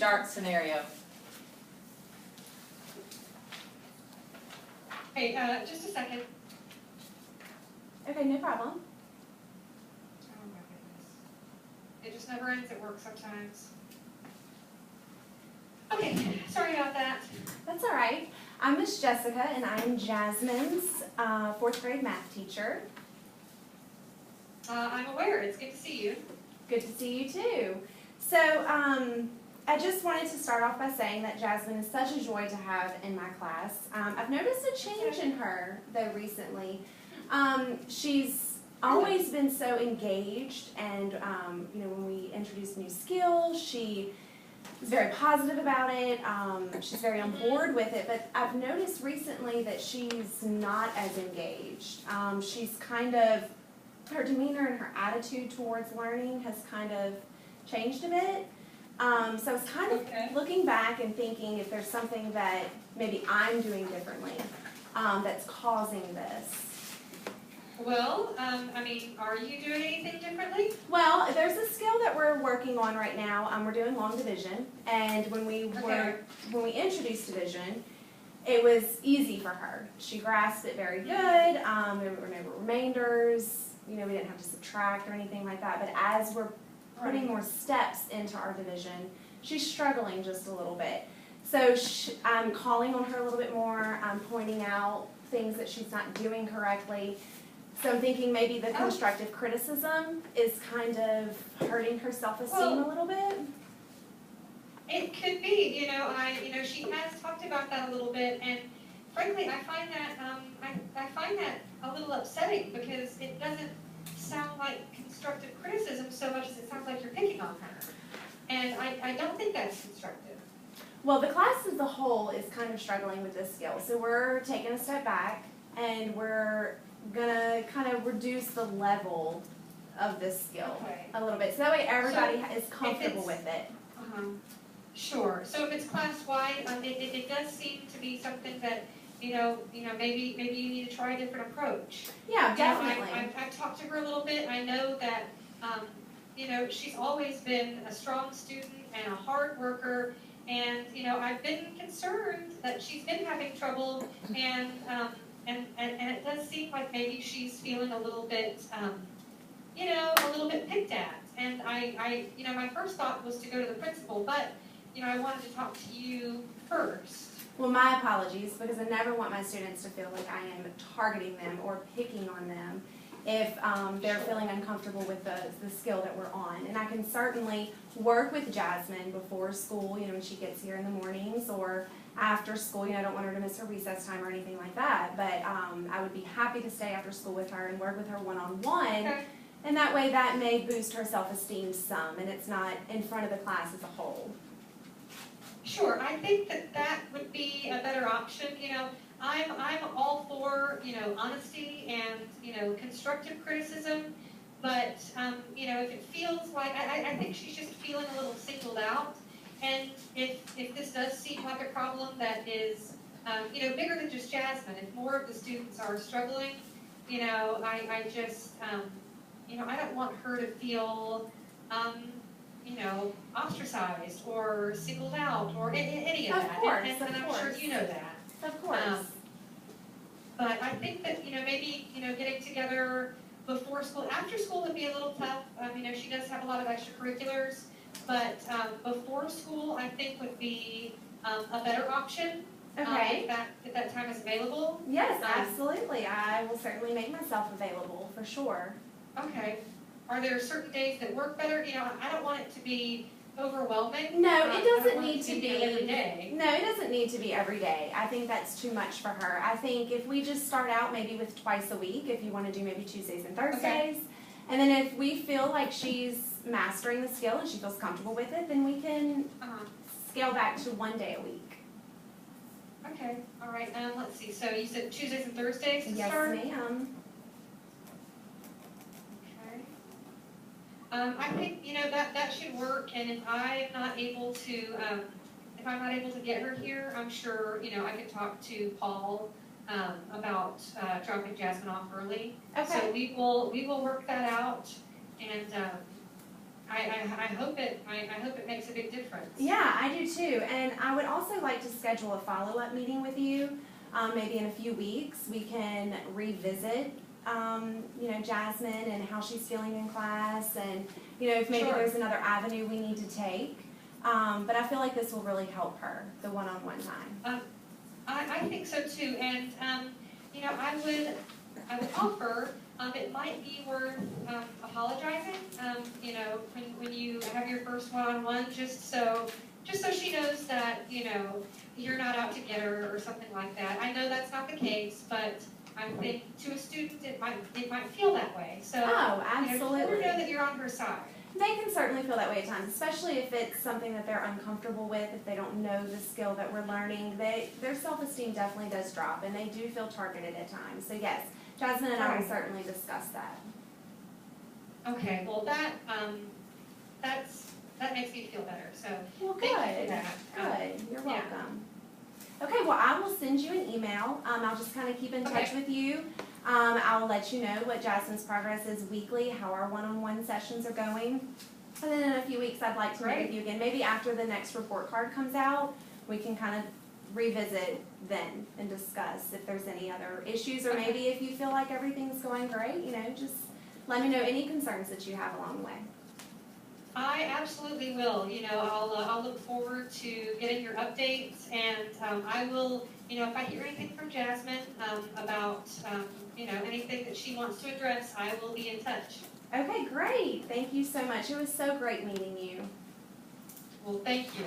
start scenario. Hey, just a second. Okay, no problem. Oh my goodness. It just never ends at work sometimes. Okay, sorry about that. That's all right. I'm Miss Jessica, and I'm Jasmine's 4th grade math teacher. I'm aware. It's good to see you. Good to see you too. So I just wanted to start off by saying that Jasmine is such a joy to have in my class. I've noticed a change in her, though, recently. She's always been so engaged, and you know, when we introduce new skills, she is very positive about it. She's very on board with it, but I've noticed recently that she's not as engaged. She's kind of, her demeanor and her attitude towards learning has kind of changed a bit. So I was kind of looking back and thinking if there's something that maybe I'm doing differently that's causing this. Well, I mean, are you doing anything differently? Well, there's a skill that we're working on right now. We're doing long division, and when we introduced division, it was easy for her. She grasped it very good. There were no remainders. You know, we didn't have to subtract or anything like that. But as we're putting more steps into our division, she's struggling just a little bit. So I'm calling on her a little bit more. I'm pointing out things that she's not doing correctly. So I'm thinking maybe the constructive criticism is kind of hurting her self-esteem a little bit. It could be, she has talked about that a little bit, and frankly, I find that a little upsetting because it doesn't sound like constructive criticism so much as it sounds like you're picking on her, and I don't think that's constructive. Well, the class as a whole is kind of struggling with this skill, so we're taking a step back, and we're gonna kind of reduce the level of this skill a little bit, so that way everybody is comfortable with it. Sure. So if it's class-wide, it does seem to be something that maybe you need to try a different approach. Yeah, definitely. I've talked to her a little bit. I know that she's always been a strong student and a hard worker, and I've been concerned that she's been having trouble, and it does seem like maybe she's feeling a little bit picked at. And my first thought was to go to the principal, but I wanted to talk to you first. Well, my apologies, because I never want my students to feel like I am targeting them or picking on them if they're feeling uncomfortable with the skill that we're on. And I can certainly work with Jasmine before school, when she gets here in the mornings, or after school. I don't want her to miss her recess time or anything like that, but I would be happy to stay after school with her and work with her one-on-one. Okay. And that way that may boost her self-esteem some, and it's not in front of the class as a whole. Sure, I think that would be a better option. I'm all for honesty and constructive criticism, but if it feels like I think she's just feeling a little singled out, and if this does seem like a problem that is bigger than just Jasmine, if more of the students are struggling, I just I don't want her to feel ostracized or singled out or any of that. Of course, and I'm sure you know that. Of course. But I think that, maybe, getting together before school. After school would be a little tough. She does have a lot of extracurriculars, but before school I think would be a better option. Okay. If that time is available. Yes, absolutely. I will certainly make myself available, for sure. Okay. Are there certain days that work better? I don't want it to be overwhelming. No, it doesn't need to be every day. No, it doesn't need to be every day. I think that's too much for her. I think if we just start out maybe with twice a week, if you want to do maybe Tuesdays and Thursdays, and then if we feel like she's mastering the skill and she feels comfortable with it, then we can scale back to 1 day a week. Okay, all right. Let's see. So you said Tuesdays and Thursdays to Yes, start? ma'am. I think that should work, and if I'm not able to get her here, I'm sure I could talk to Paul about dropping Jasmine off early. Okay. So we will work that out, and I hope it makes a big difference. Yeah, I do too. And I would also like to schedule a follow-up meeting with you. Maybe in a few weeks, we can revisit, Jasmine and how she's feeling in class, and if maybe Sure. there's another avenue we need to take. But I feel like this will really help her the one-on-one time. I think so too, and I would offer, it might be worth apologizing, when you have your first one-on-one, just so she knows that you're not out to get her or something like that. I know that's not the case, but I think to a student it might feel that way. So Oh, just absolutely. let her know that you're on her side. They can certainly feel that way at times, especially if it's something that they're uncomfortable with, if they don't know the skill that we're learning. Their self-esteem definitely does drop, and they do feel targeted at times. So yes, Jasmine and I will certainly discuss that. Okay, well that makes me feel better. So Well, thank you for good. that. Good. You're yeah. welcome. Okay, well, I will send you an email. I'll just kind of keep in touch with you. I'll let you know what Jasmine's progress is weekly, how our one-on-one sessions are going. And then in a few weeks, I'd like to meet with you again. Maybe after the next report card comes out, we can kind of revisit then and discuss if there's any other issues, or maybe if you feel like everything's going great, just let me know any concerns that you have along the way. I absolutely will. I'll look forward to getting your updates, and I will, if I hear anything from Jasmine about, anything that she wants to address, I will be in touch. Okay, great. Thank you so much. It was so great meeting you. Well, thank you.